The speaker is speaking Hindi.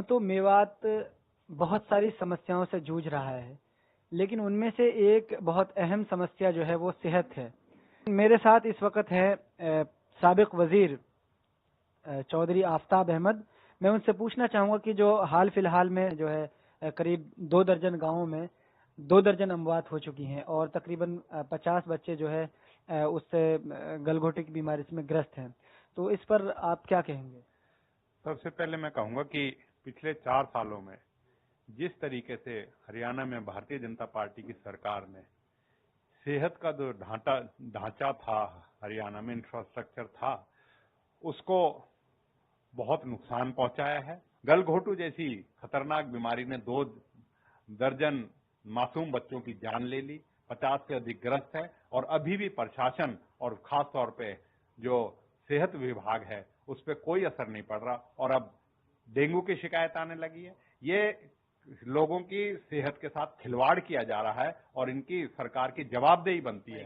तो मेवात बहुत सारी समस्याओं से जूझ रहा है, लेकिन उनमें से एक बहुत अहम समस्या जो है वो सेहत है। मेरे साथ इस वक्त है साबिक वजीर चौधरी आफताब अहमद। मैं उनसे पूछना चाहूंगा कि जो हाल फिलहाल में जो है करीब 2 दर्जन गांवों में 2 दर्जन अमवात हो चुकी हैं और तकरीबन 50 बच्चे जो है उससे गलघोटे की बीमारी से ग्रस्त हैं। तो इस पर आप क्या कहेंगे? सबसे पहले मैं कहूंगा कि पिछले 4 सालों में जिस तरीके से हरियाणा में भारतीय जनता पार्टी की सरकार ने सेहत का जो ढांचा था, हरियाणा में इंफ्रास्ट्रक्चर था, उसको बहुत नुकसान पहुंचाया है। गलघोटू जैसी खतरनाक बीमारी ने 2 दर्जन मासूम बच्चों की जान ले ली, 50 से अधिक ग्रस्त है और अभी भी प्रशासन और खास तौर पे जो सेहत विभाग है उस पर कोई असर नहीं पड़ रहा और अब डेंगू की शिकायत आने लगी है। ये लोगों की सेहत के साथ खिलवाड़ किया जा रहा है और इनकी सरकार की जवाबदेही बनती है।